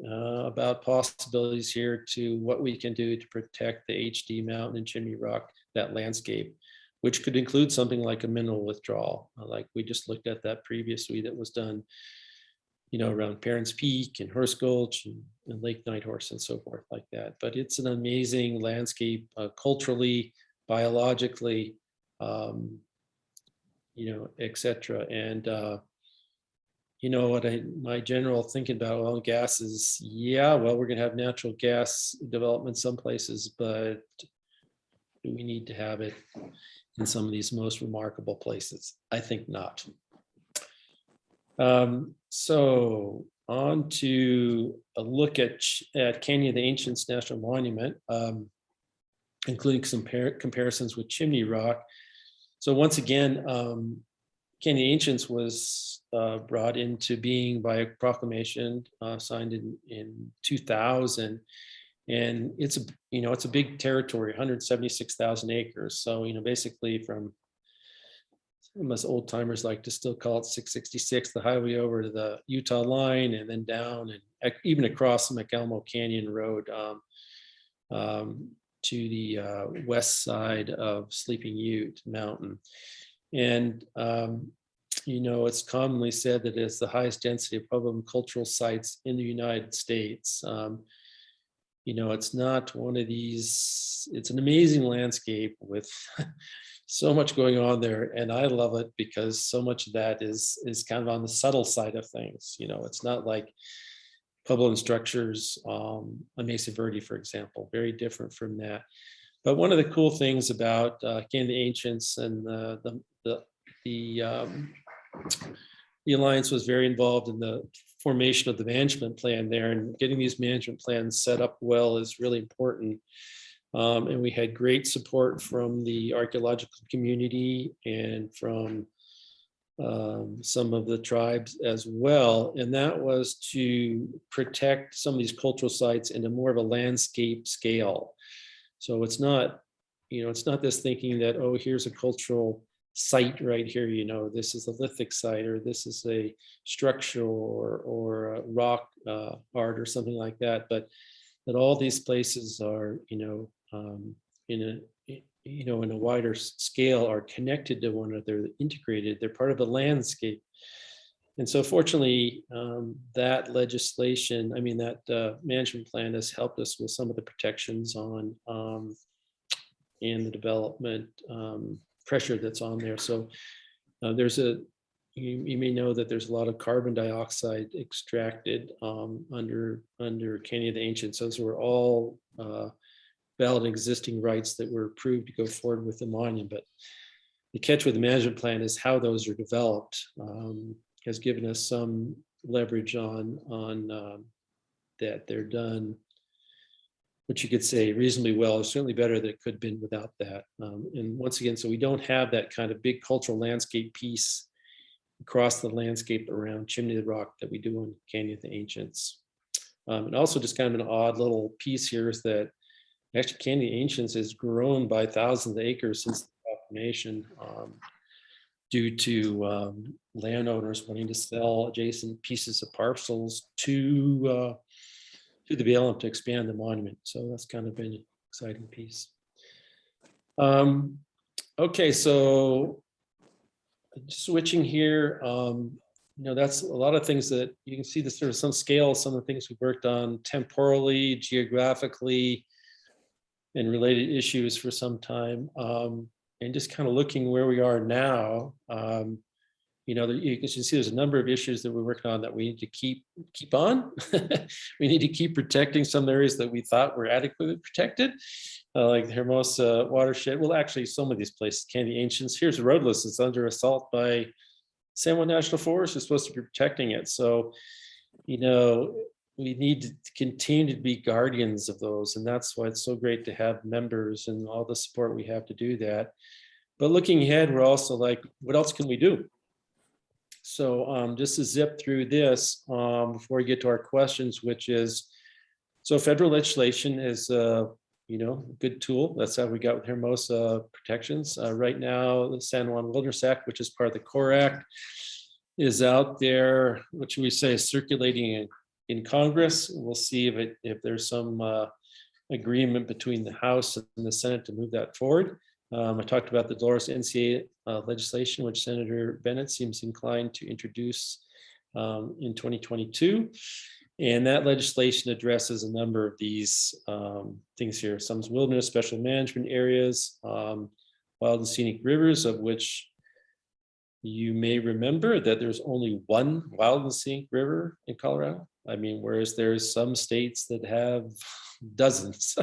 about possibilities here to what we can do to protect the HD Mountain and Chimney Rock, that landscape, which could include something like a mineral withdrawal, like we just looked at that previously that was done, around Parents Peak and Horse Gulch and Lake Nighthorse and so forth like that. But it's an amazing landscape, culturally, biologically, et cetera. And what my general thinking about oil and gas is, yeah, well, we're going to have natural gas development some places, but do we need to have it in some of these most remarkable places? I think not. So on to a look at Canyon of the Ancients National Monument, including some comparisons with Chimney Rock. So once again, Canyon Ancients was brought into being by a proclamation signed in 2000, and it's a big territory, 176,000 acres. So basically from, us old timers like to still call it 666, the highway over to the Utah line, and then down and even across the McElmo Canyon Road to the west side of Sleeping Ute Mountain. And it's commonly said that it's the highest density of public cultural sites in the United States. It's not one of these, it's an amazing landscape with so much going on there. And I love it because so much of that is kind of on the subtle side of things. It's not like Puebloan structures on Mesa Verde, for example, very different from that. But one of the cool things about Canyon Ancients and the Alliance was very involved in the formation of the management plan there, and getting these management plans set up well is really important. And we had great support from the archaeological community and from some of the tribes as well. And that was to protect some of these cultural sites in a more of a landscape scale. So it's not, it's not this thinking that, oh, here's a cultural site right here, this is a lithic site, or this is a structural or a rock art or something like that, but that all these places are, in a wider scale, are connected to one another, integrated, they're part of the landscape. And so fortunately, that legislation, that management plan has helped us with some of the protections on and the development pressure that's on there. So there's you may know that there's a lot of carbon dioxide extracted under Canyon of the Ancients. Those were all valid existing rights that were approved to go forward with the monument. But the catch with the management plan is how those are developed has given us some leverage on that they're done, which you could say reasonably well, is certainly better than it could have been without that. And once again, so we don't have that kind of big cultural landscape piece across the landscape around Chimney of the Rock that we do in Canyon of the Ancients. And also just kind of an odd little piece here is that actually Canyon of the Ancients has grown by thousands of acres since the proclamation due to landowners wanting to sell adjacent pieces of parcels to the BLM to expand the monument. So that's kind of been an exciting piece. Okay, so switching here, that's a lot of things that you can see this sort of some scale, some of the things we worked on temporally, geographically, and related issues for some time. And just kind of looking where we are now, you can see there's a number of issues that we're working on that we need to keep on. We need to keep protecting some areas that we thought were adequately protected, like the Hermosa watershed. Well, actually, some of these places, Canyon Ancients. Here's Roadless. It's under assault by San Juan National Forest. Is supposed to be protecting it. So, we need to continue to be guardians of those, and that's why it's so great to have members and all the support we have to do that. But looking ahead, we're also like, what else can we do? So just to zip through this before we get to our questions, which is, so federal legislation is a good tool. That's how we got with Hermosa protections. Right now, the San Juan Wilderness Act, which is part of the Core Act, is out there, what should we say, circulating in Congress. We'll see if there's some agreement between the House and the Senate to move that forward. I talked about the Dolores NCA legislation, which Senator Bennett seems inclined to introduce in 2022. And that legislation addresses a number of these things here. Some wilderness special management areas, wild and scenic rivers, of which you may remember that there's only one wild and scenic river in Colorado. Whereas there's some states that have dozens.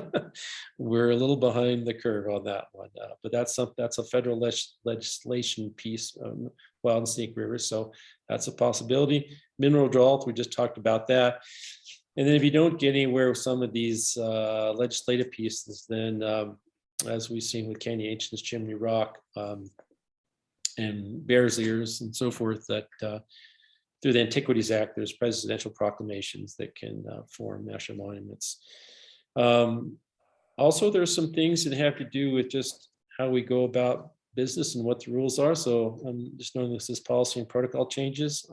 We're a little behind the curve on that one, but that's a federal legislation piece, wild and scenic rivers. So that's a possibility. Mineral withdrawal, we just talked about that. And then if you don't get anywhere with some of these legislative pieces, then as we've seen with Canyon Ancients, Chimney Rock, and bears ears and so forth, that through the Antiquities Act, there's presidential proclamations that can form national monuments. Also, there's some things that have to do with just how we go about business and what the rules are. So I'm just knowing this is policy and protocol changes.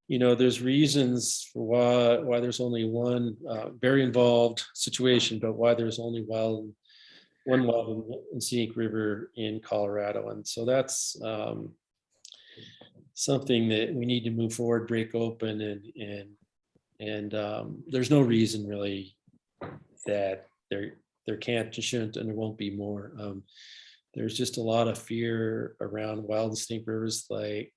There's reasons for why there's only one very involved situation, but why there's only one wild and scenic river in Colorado. And so that's something that we need to move forward, break open, and there's no reason really that there can't, shouldn't, and there won't be more. There's just a lot of fear around wild and scenic rivers, like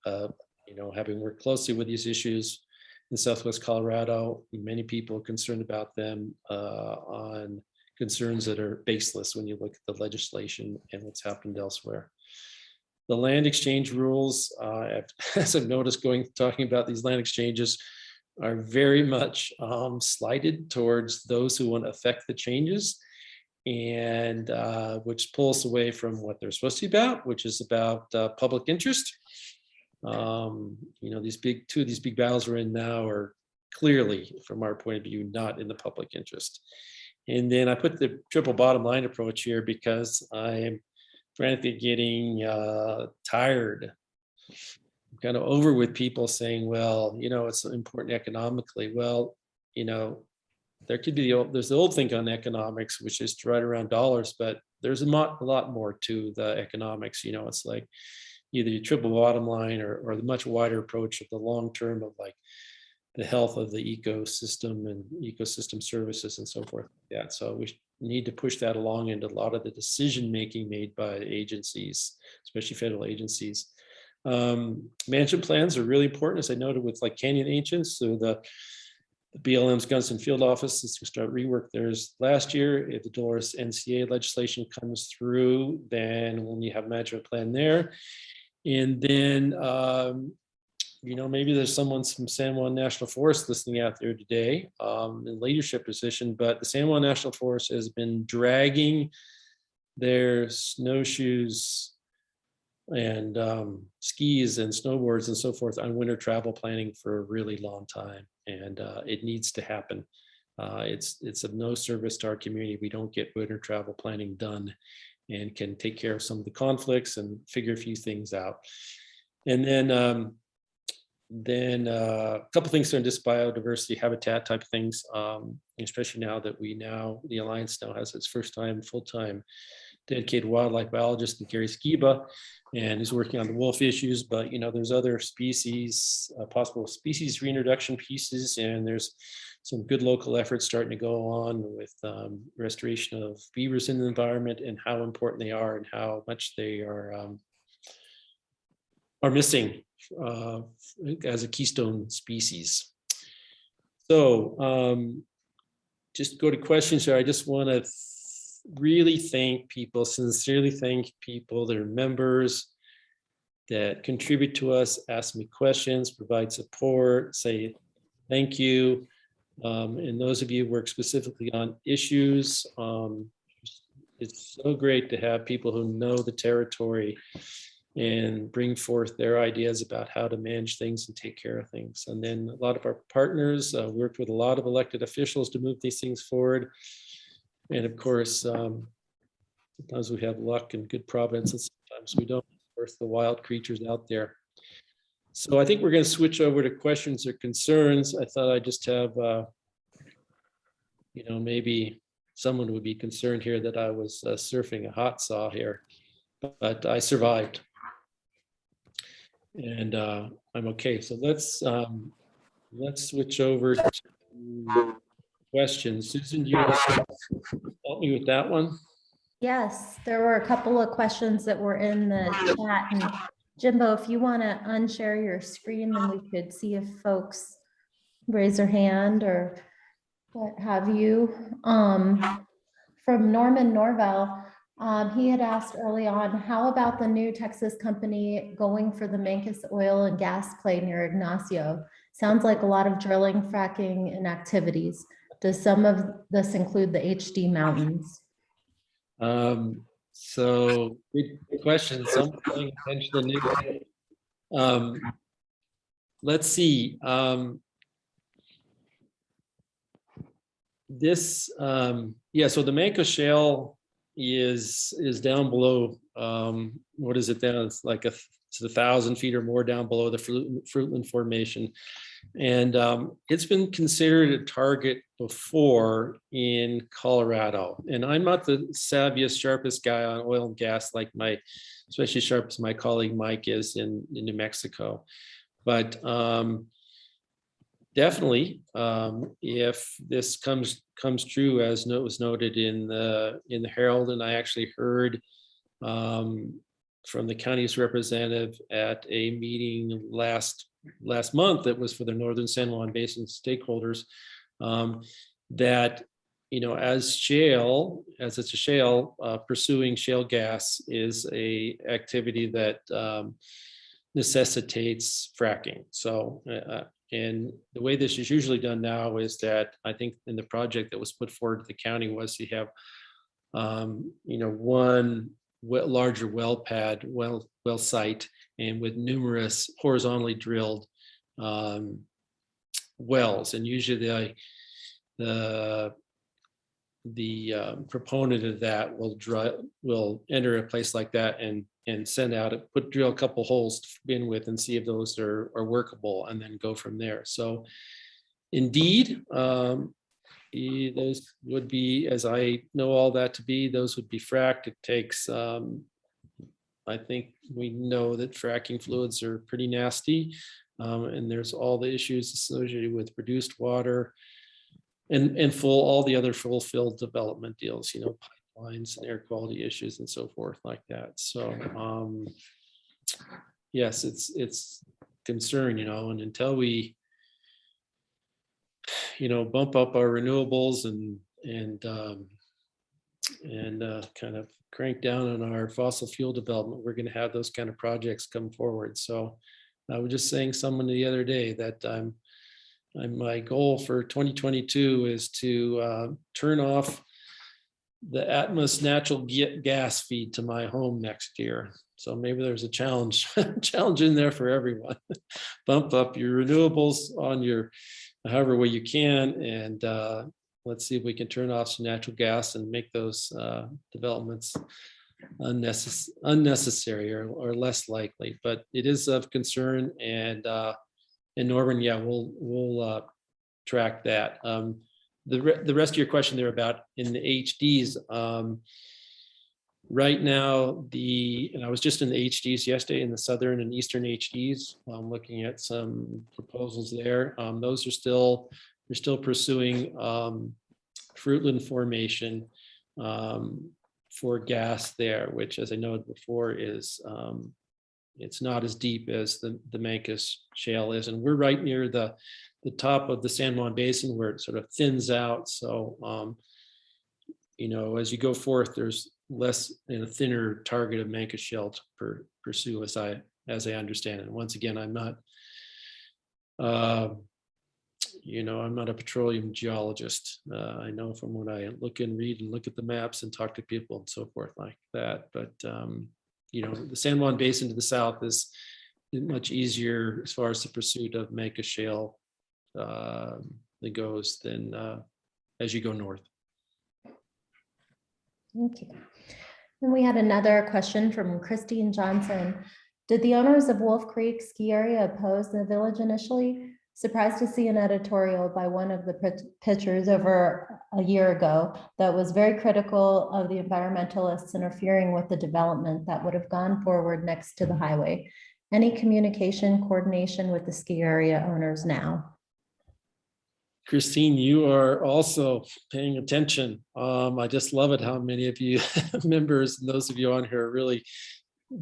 having worked closely with these issues in Southwest Colorado, many people are concerned about them on concerns that are baseless when you look at the legislation and what's happened elsewhere. The land exchange rules, as I've noticed talking about these land exchanges, are very much slighted towards those who want to affect the changes, and which pulls away from what they're supposed to be about, which is about public interest. Two of these big battles we're in now are clearly, from our point of view, not in the public interest. And then I put the triple bottom line approach here because I am frankly getting tired. I'm kind of over with people saying, well, it's important economically. Well, there could be there's the old thing on economics, which is to write around dollars, but there's a lot more to the economics. It's like either your triple bottom line or the much wider approach of the long term of like the health of the ecosystem and ecosystem services and so forth. Yeah, so we need to push that along into a lot of the decision making made by agencies, especially federal agencies. Management plans are really important, as I noted with like Canyon Ancients. So the BLM's Gunston Field Office is to start rework theirs last year. If the Dolores NCA legislation comes through, then we'll need to have a management plan there. And then, maybe there's someone from San Juan National Forest listening out there today in leadership position, but the San Juan National Forest has been dragging their snowshoes and skis and snowboards and so forth on winter travel planning for a really long time. And it needs to happen. It's of no service to our community if we don't get winter travel planning done and can take care of some of the conflicts and figure a few things out. And then a couple things on just biodiversity, habitat type of things, especially now that the Alliance now has its first time full-time dedicated wildlife biologist in Gary Skiba, and is working on the wolf issues. But there's other species, possible species reintroduction pieces, and there's some good local efforts starting to go on with restoration of beavers in the environment and how important they are and how much they are missing as a keystone species. So just go to questions here. I just want to really sincerely thank people that are members, that contribute to us, ask me questions, provide support, say thank you. And those of you who work specifically on issues, it's so great to have people who know the territory and bring forth their ideas about how to manage things and take care of things. And then a lot of our partners worked with a lot of elected officials to move these things forward. And of course, sometimes we have luck and good providence, and sometimes we don't. Of course, the wild creatures out there. So I think we're going to switch over to questions or concerns. I thought I'd just have, maybe someone would be concerned here that I was surfing a hot saw here, but I survived. And I'm okay. So let's switch over to questions. Susan, do you want to help me with that one? Yes, there were a couple of questions that were in the chat. And Jimbo, if you want to unshare your screen, then we could see if folks raise their hand or what have you. From Norman Norvell, he had asked early on, how about the new Texas company going for the Mancos oil and gas play near Ignacio? Sounds like a lot of drilling, fracking, and activities. Does some of this include the HD mountains? So good question. Someone paying attention to news. Let's see. Yeah, so the Manco Shale is down below, what is it down? It's like it's 1,000 feet or more down below the Fruitland Formation. And it's been considered a target before in Colorado. And I'm not the savviest, sharpest guy on oil and gas like especially sharp as my colleague Mike is in New Mexico. But definitely, if this comes true, as was noted in the Herald, and I actually heard from the county's representative at a meeting last month that was for the Northern San Juan Basin stakeholders, that as it's a shale, pursuing shale gas is a activity that necessitates fracking. So. And the way this is usually done now is that I think in the project that was put forward to the county was to have, one larger well pad, well site, and with numerous horizontally drilled wells. And usually the proponent of that will enter a place like that and send out drill a couple holes to begin with and see if those are workable, and then go from there. So indeed, those would be, as I know all that to be, those would be fracked. It takes, I think we know that fracking fluids are pretty nasty, and there's all the issues associated with produced water and all the other fulfilled development deals, pipelines and air quality issues and so forth like that. So yes, it's concern, and until we bump up our renewables and kind of crank down on our fossil fuel development, we're going to have those kind of projects come forward. So I was just saying someone the other day that my goal for 2022 is to turn off the Atmos natural gas feed to my home next year. So maybe there's a challenge in there for everyone. Bump up your renewables on your however way you can, and let's see if we can turn off some natural gas and make those developments unnecessary or less likely. But it is of concern, and Norman, yeah, we'll track that. The rest of your question there about in the HDs, right now, and I was just in the HDs yesterday, in the southern and eastern HDs, looking at some proposals there. Those are they're still pursuing Fruitland Formation for gas there, which, as I noted before, is it's not as deep as the Mancos Shale is, and we're right near the top of the San Juan Basin where it sort of thins out. So, as you go forth, there's less and a thinner target of Mancos Shale to pursue, as I understand it. And once again, I'm not, I'm not a petroleum geologist. I know from when I look and read and look at the maps and talk to people and so forth like that. But the San Juan Basin to the south is much easier as far as the pursuit of Mancos Shale that goes than as you go north. Thank you. And we had another question from Christine Johnson. Did the owners of Wolf Creek ski area oppose the village initially? Surprised to see an editorial by one of the pitchers over a year ago that was very critical of the environmentalists interfering with the development that would have gone forward next to the highway. Any communication, coordination with the ski area owners now? Christine, you are also paying attention. I just love it how many of you members and those of you on here are really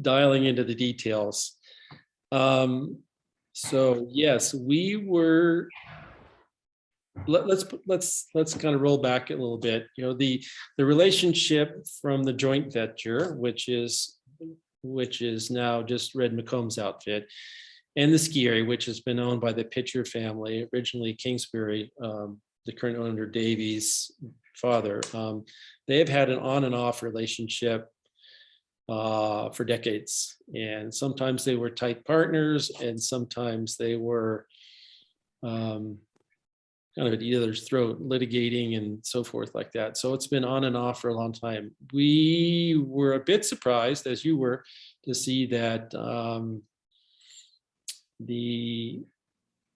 dialing into the details. So yes, we were. Let's kind of roll back a little bit. The relationship from the joint venture, which is now just Red McComb's outfit, and the ski area, which has been owned by the Pitcher family, originally Kingsbury, the current owner Davies' father. They have had an on and off relationship for decades. And sometimes they were tight partners, and sometimes they were kind of at each other's throat, litigating and so forth like that. So it's been on and off for a long time. We were a bit surprised, as you were, to see that the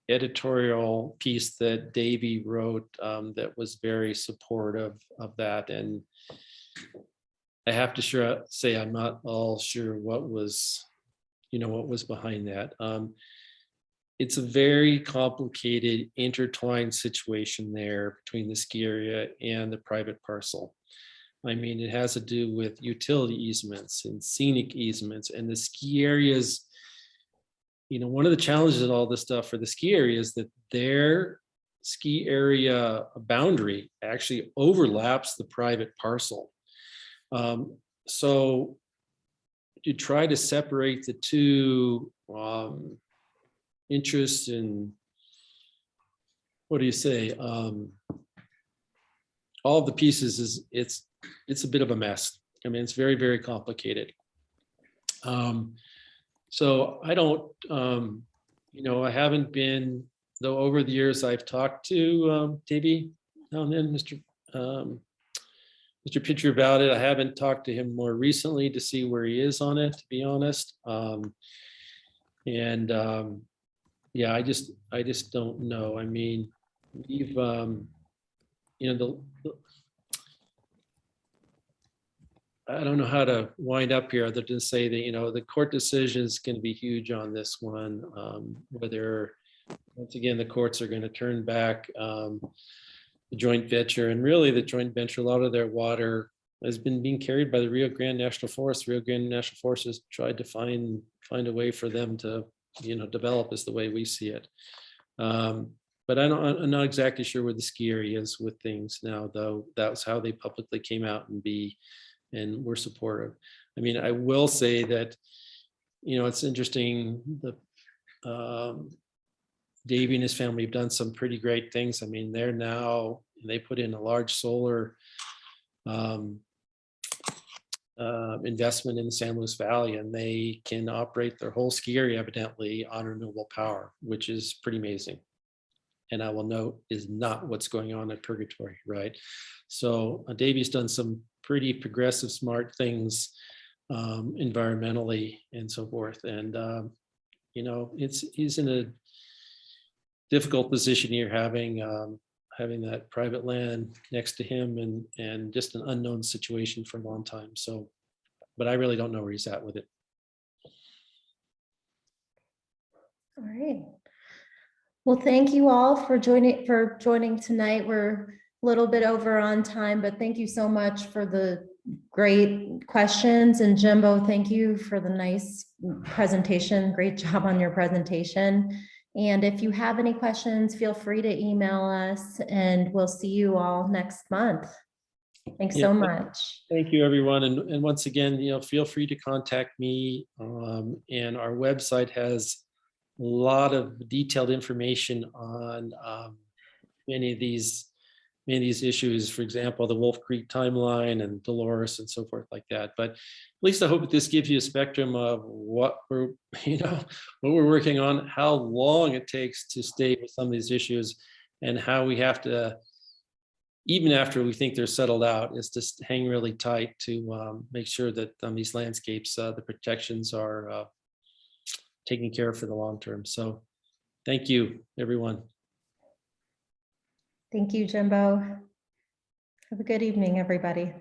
editorial piece that Davey wrote that was very supportive of that. And I have to say I'm not all sure what was, what was behind that. It's a very complicated, intertwined situation there between the ski area and the private parcel. I mean, it has to do with utility easements and scenic easements, and the ski areas. One of the challenges in all this stuff for the ski area is that their ski area boundary actually overlaps the private parcel. So to try to separate the two interests in, what do you say, all of the pieces it's a bit of a mess. I mean, it's very, very complicated. So I don't, I haven't been, though over the years I've talked to Davey now and then, Mr. Pitcher about it. I haven't talked to him more recently to see where he is on it, to be honest. Yeah, I just don't know. I mean, we've, I don't know how to wind up here other than say that, the court decision is going to be huge on this one. Whether, once again, the courts are going to turn back the joint venture, and really the joint venture, a lot of their water has been being carried by the Rio Grande National Forest. Rio Grande National Forest has tried to find a way for them to, develop is the way we see it. But I'm not exactly sure where the ski area is with things now, though. That's how they publicly came out and were supportive. I mean, I will say that, it's interesting. Davey and his family have done some pretty great things. I mean, they put in a large solar investment in the San Luis Valley, and they can operate their whole ski area evidently on renewable power, which is pretty amazing. And I will note, is not what's going on at Purgatory, right? So Davey's done some pretty progressive, smart things environmentally and so forth. And, he's in a difficult position here, having that private land next to him, and just an unknown situation for a long time. So, but I really don't know where he's at with it. All right. Well, thank you all for joining tonight. We're a little bit over on time, but thank you so much for the great questions. And Jimbo, thank you for the nice presentation. Great job on your presentation. And if you have any questions, feel free to email us, and we'll see you all next month. Thanks so much. Thank you, everyone. And once again, feel free to contact me. And our website has a lot of detailed information on many of these issues. For example, the Wolf Creek timeline and Dolores and so forth like that. But at least I hope that this gives you a spectrum of what we're working on, how long it takes to stay with some of these issues, and how we have to, even after we think they're settled out, is to hang really tight to make sure that these landscapes, the protections are taken care of for the long term. So thank you, everyone. Thank you, Jimbo. Have a good evening, everybody.